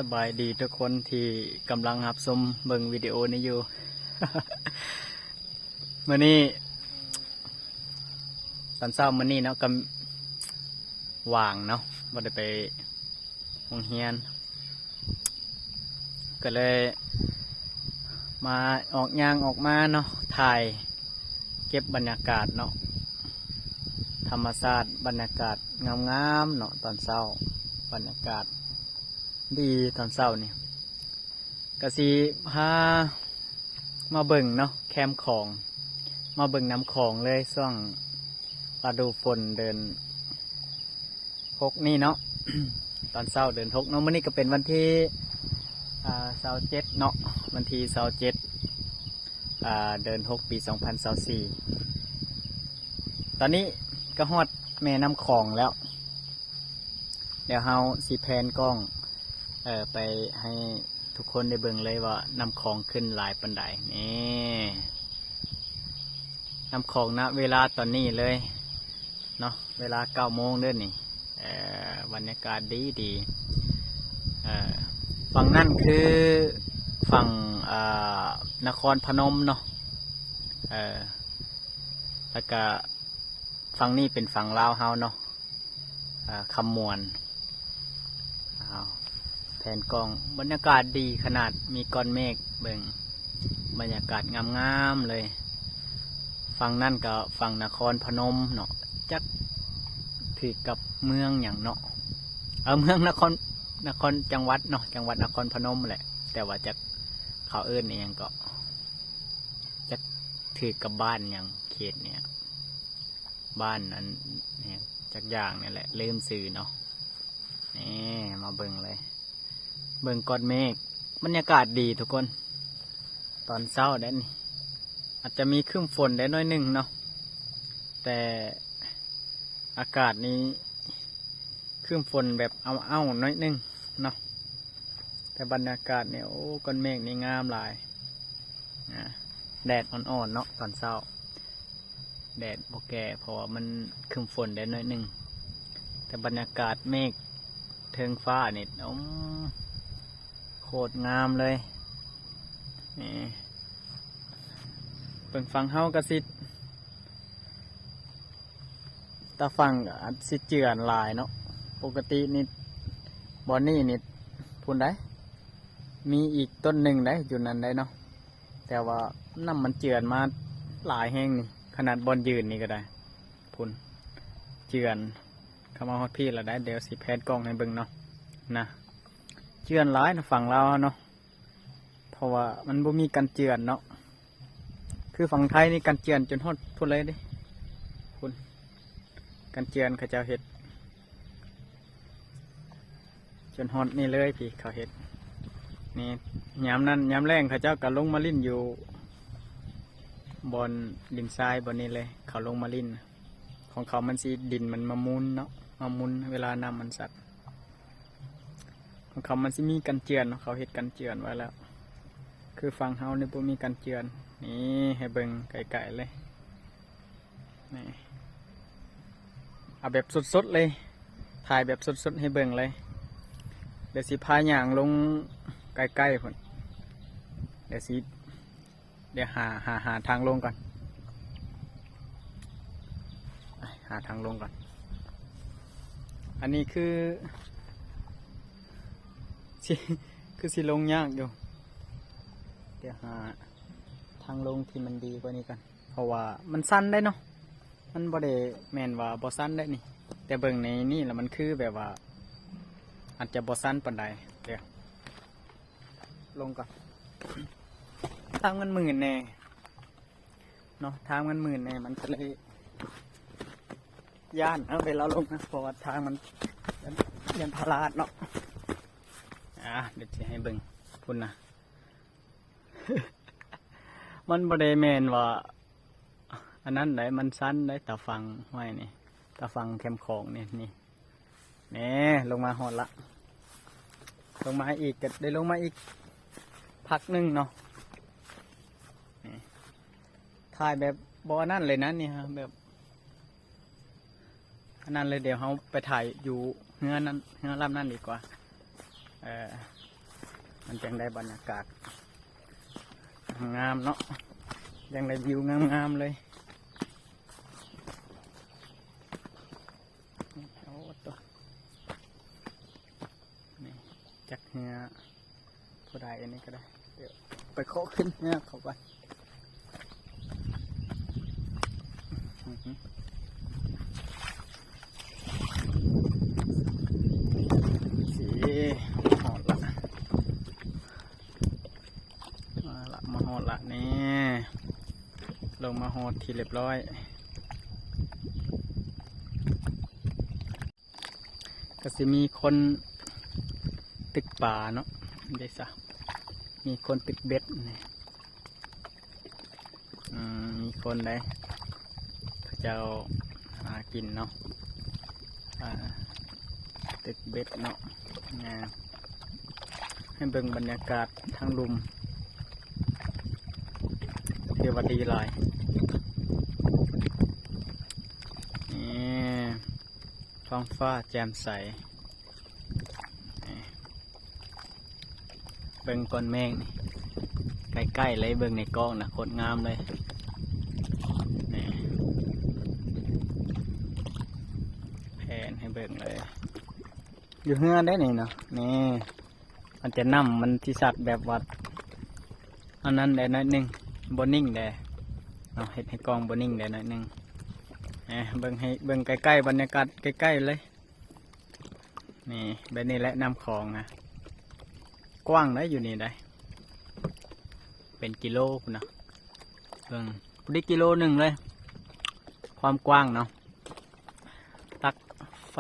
สบายดีทุกคนที่กำลังรับชมเบิ่งวิดีโอนี้อยู่ มื้อนี้ตอนเช้ามื้อนี้เนาะก็ว่างเนาะบ่ได้ไปโรงเรียนก็เลยมาออกย่างออกมาเนาะถ่ายเก็บบรรยากาศเนาะธรรมชาติบรรยากาศงามๆเนาะตอนเช้าบรรยากาศดีตอนเช้านี่ก็สิพามาเบิ่งเนาะแคมป์ของมาเบิ่งน้ำของเลยช่วงฤดูฝนเดินพกนี่เนาะ ตอนเช้าเดินพกเนาะมื้อนี้ก็เป็นวันที่27เนาะวันที่27เดิน6ปี2024ตอนนี้ก็ฮอดแม่น้ำของแล้วเดี๋ยวเฮาสิแพนกล้องไปให้ทุกคนได้เบิ่งเลยว่าน้ำของขึ้นหลายปานใดนี่น้ำของนะเวลาตอนนี้เลยเนาะเวลา9 โมงเด้อนี่บรรยากาศดีฝั่งนั่นคือฝั่งนครพนมเนาะแล้วก็ฝั่งนี้เป็นฝั่งลาวเฮาเนาะคำมวนแผนกล้องบรรยากาศดีขนาดมีก้อนเมฆเบิ่งบรรยากาศงามๆเลยฝั่งนั่นก็ฝั่งนครพนมเนาะจักถือกับเมืองอย่างเนาะเมืองนครจังหวัดเนาะจังหวัดนครพนมแหละแต่ว่าจะเขาเอิ้นอย่างก็จะถือกับบ้านอย่างเขตเนี่ยบ้านนั้นเนี่ยจักอย่างนี่แหละลืมสื่อเนาะนี่มาเบิ่งเลยเบิ่งก้อนเมฆบรรยากาศดีทุกคนตอนเช้าได้นี่อาจจะมีครึ้มฝนได้น้อยหนึ่งเนาะแต่อากาศนี้ครึ้มฝนแบบเอาน้อยหนึ่งเนาะแต่บรรยากาศเนี่ยโอ้ก้อนเมฆนี่งามหลายแดดอ่อนๆเนาะตอนเช้าแดดโอเคเพราะว่ามันครึ้มฝนได้น้อยหนึ่งแต่บรรยากาศเมฆเทิงฟ้านี่โคตรงามเลยนี่เปิ่งฟังเฮากระซิดตาฟังอัดสิเจือนลายเนาะปกตินี่บอนนี่นี่พูนได้มีอีกต้นหนึ่งได้อยู่นั่นได้เนาะแต่ว่าน้ำมันเจือนมาหลายแห้งนี่ขนาดบอนยืนนี่ก็ได้พูนเจือนเข้ามาฮอดพี่แล้วได้เดี๋ยวสิแพนกล้องให้เบิ่งเนาะนะเจือนหลายนะฝั่งเราเนาะเพราะว่ามันบ่มีกันเจือนเนาะคือฝั่งไทยนี่กันเจือนจนฮอดพูดเลยดิคุณกันเจือนเขาเจ้าเห็ดจนฮอดนี่เลยพี่เขาเห็ดนี่ยามนั้นยามแรงเขาเจ้าก็ลงมาลิ้นอยู่บนดินทรายบนนี้เลยเขาลงมาลิ้นของเขามันสีดินมันมามุนเนาะมามุนเวลาน้ำมันสัตว์ของเขามันสิมีกันเจือนเขาเห็ดกันเจือนไว้แล้วคือฟังเฮาเนี่ยพวกมีกันเจือนนี่ให้เบิ่งไก่ๆเลยนี่เอาแบบสดๆเลยถ่ายแบบสดๆให้เบิ่งเลยเดี๋ยวสิพาย่างลงใกล้ๆพุ่นเดี๋ยวหาทางลงก่อนหาทางลงก่อนอันนี้คือสิลงยากอยู่เดี๋ยวหาทางลงที่มันดีกว่านี้กันเพราะว่ามันสั้นได้เนาะมันบ่ได้แม่นว่าบ่สั้นได้นี่แต่เบิ่งในนี่แล้วมันคือแบบว่าอาจจะบ่สั้นปานใดเดี๋ยวลงก่อนทางมันหมื่นแน่เนาะทางมันหมื่นแน่มันก็เลยย่านเวลาลงนะเพราะว่าทางมันยันพลาดเนาะเดี๋ยวจะให้เบิ่งพุ่นนะ มันบ่ได้แม่นว่าอันนั้นได้มันสั้นได้ตาฟังไว้นี่ตาฟังแคมของนี่ลงมาหอดละลงมาอีกก็ได้ลงมาอีกพักหนึ่งเนาะถ่ายแบบบ่อนั่นเลยนะนี่ฮะแบบอันนั้นเลยเดี๋ยวเขาไปถ่ายอยู่เฮือนั้นเฮือลำนั่นดีกว่า มันจังได้บรรยากาศงามเนาะยังได้วิวงามๆเลยโอ้ตัวนี่จักเนื้อผู้ใดอันนี้ก็ได้เดี๋ยวไปเคาะขึ้นเนี่ยเขาไปสีหอดละมาหอดละนี่ลงมาหอดที่เรียบร้อยก็จะมีคนตึกป่าเนาะเดี๋ยวซะมีคนตึกเบ็ดนี่มีคนได้เขาจะหากินเนาะตึกเบ็ดเนาะให้เบิ่งบรรยากาศทางลุมเทวดีหลายนี่ท้องฟ้าแจ่มใสเบิ่งก้อนเมฆนี่ใกล้ๆเลยเบิ่งในกล้องนะโคตรงามเลยนี่แผนให้เบิ่งเลยอยู่เฮือได้นี่เนาะนี่มันจะนำมันที่สัตว์แบบวัดอันนั้นได้น้อยหนึ่งบนนิ่งได้เนาะเห็ดให้กล้องบนนิ่งได้น้อยหนึ่งเบิ่งให้เบิ่งใกล้ๆบรรยากาศใกล้ๆเลยนี่แบบนี้แหละนำของนะกว้างได้อยู่นี่ได้เป็นกิโลนะพอดีกิโลหนึ่งเลยความกว้างเนาะตักไฟ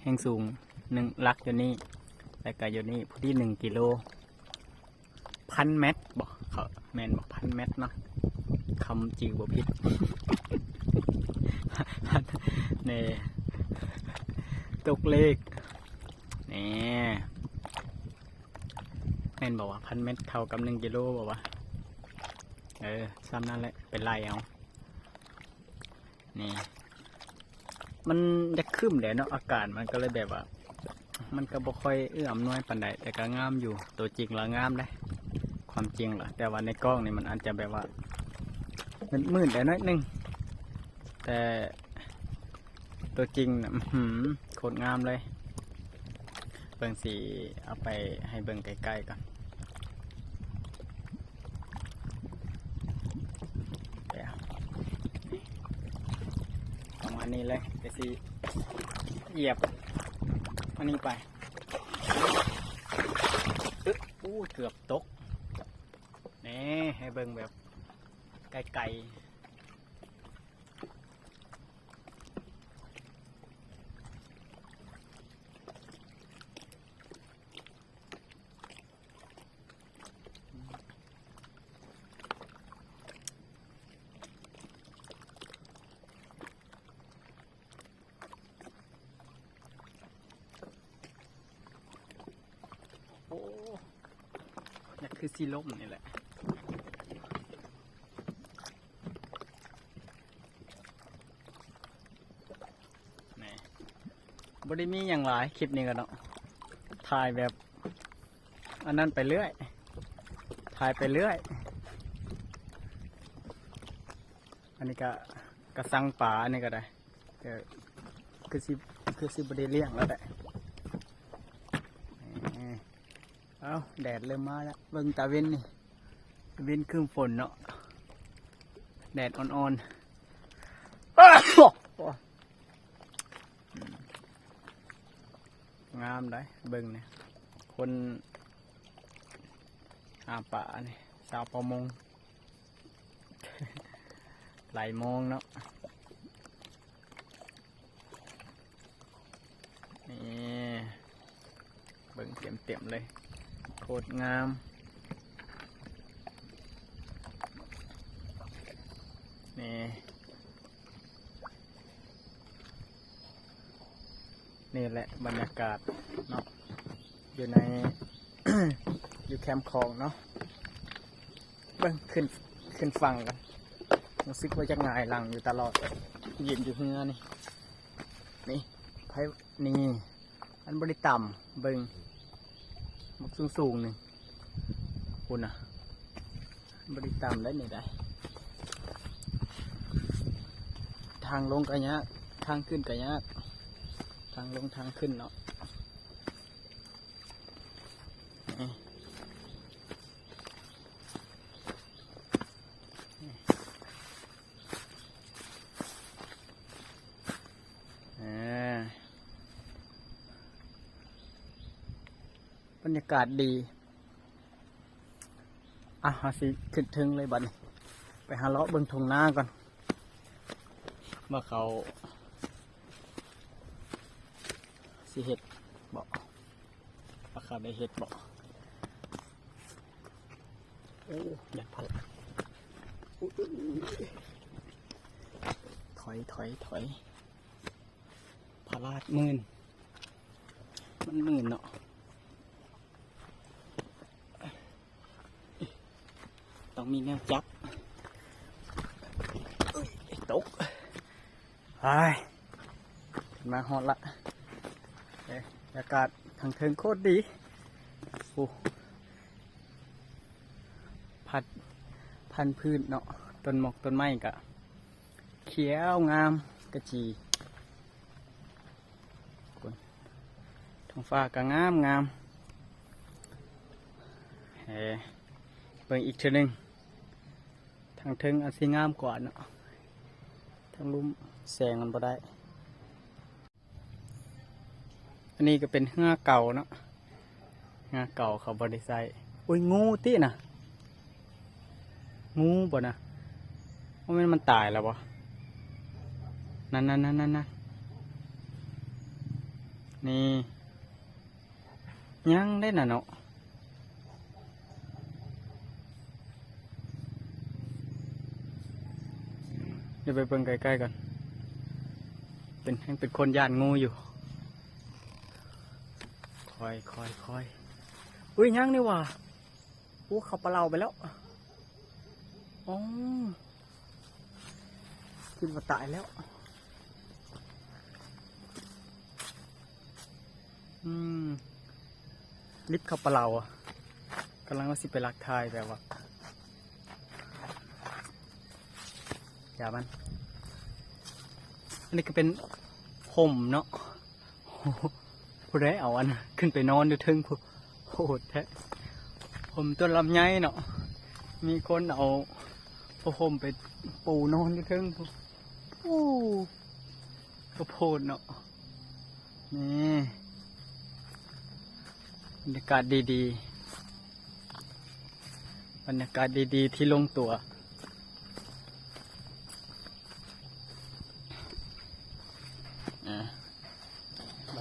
แห่งสูง1 ลักอยู่นี่แต่ก็อยู่นี่พอดี1 กิโล1,000 เมตรบอกเขาแมนบอก1,000 เมตรเนาะคำจิวบ่ผิด นี่ตกเลขนี่แม่นบอกว่า1,000 เมตรเท่ากับ1 กิโลบอกว่าซ้ำนั่นแหละเป็นไรเอานี่มันจะคืมแดดเนาะอากาศมันก็เลยแบบว่ามันก็บ่ค่อยเอื้ออำนวยปานใดแต่ก็งามอยู่ตัวจริงละงามได้ความจริงล่ะแต่ว่าในกล้องนี่มันอาจจะแบบว่ามืดๆแต่น้อยนึงแต่ตัวจริงนะโคตรงามเลยเบิ่งสีเอาไปให้เบิ่งใกล้ๆกันประมาณนี้เลยไปสีเหยียบอันนี้ไปเกือบตกนี่ให้เบิ่งแบบไกลๆโอ้นี่คือซีล่มนี่แหละนี่บริมีอย่างไรคลิปนี้กันเนาะถ่ายแบบอันนั้นไปเรื่อยถ่ายไปเรื่อยอันนี้ก็กระสังป่าอันนี้ก็ได้คือสิบริเลี่ยงแล้วแหละเอาแดดเริ่มมาแล้วเบิ่งตาเว้นนี่เว้นครึ่งฝนเนาะแดดอ่อนๆงามได้เบิ่งเนี่ยคนหาป่านี่ชาวประมงหลายโมงเนาะนี่เบิ่งเต็มเลยโคตรงามนี่นี่แหละบรรยากาศเนาะอยู่ใน อยู่แคมป์คลองเนาะเบิ่งขึ้นฝั่งกันรู้สึกว่าจะง่ายหลังอยู่ตลอดยืนอยู่เฮือนี่ไผนี่อันบริต่ำเบิ่ง มักสูงๆหนึ่งคุณอ่ะบริตามได้นี่ได้ทางลงกะยะทางขึ้นกะยะทางลงทางขึ้นเนาะบรรยากาศดีสิขึ้นถึงเลยบัดนี้ไปหาเลาะเบิ่งทงหน้าก่อนว่าเขาสิเห็ดบ่ว่าเขาได้เห็ดบ่โอ้อยากพันถอยพาราดมื่นมันมื่นเนาะต้องมีแนวจับตกมาฮอดละบรรยากาศทางเทิงโคตรดีพันพืชเนาะต้นหมอกต้นไม้กะเขียวงามกระจีท้องฟ้ากะงามเบิ่งอีกเท่านึงทางเทิงอันสีงามกว่าเนาะทางลุ่มแสงมันบ่ได้อันนี้ก็เป็นเหือเก่าเนาะเหือเก่าเขาบ่ได้ใส่อุ้ยงูติน่ะงูบ่นะว่ามันตายแล้วบ่นั่นนี่ยังได้น่ะเนาะเดี๋ยวไปเบิ่งใกล้ๆกันเป็นคนย่านงูอยู่คอยอุ้ยยังนี่ว่ะเขาปลาเราไปแล้วอ๋อคิดว่าตายแล้วลิฟต์เขาปลาเรากำลังว่าสิไปลักทายแบบว่าอย่ามันอันนี้ก็เป็นห่มเนาะผู้ใดเอาอันขึ้นไปนอนอยู่ทึ่งผู้โหดแท้ห่มต้นลำไยเนาะมีคนเอาห่มไปปูนอนอยู่ทึ่งผู้ก็โพดเนาะนี่บรรยากาศดีๆบรรยากาศดีๆที่ลงตัวไป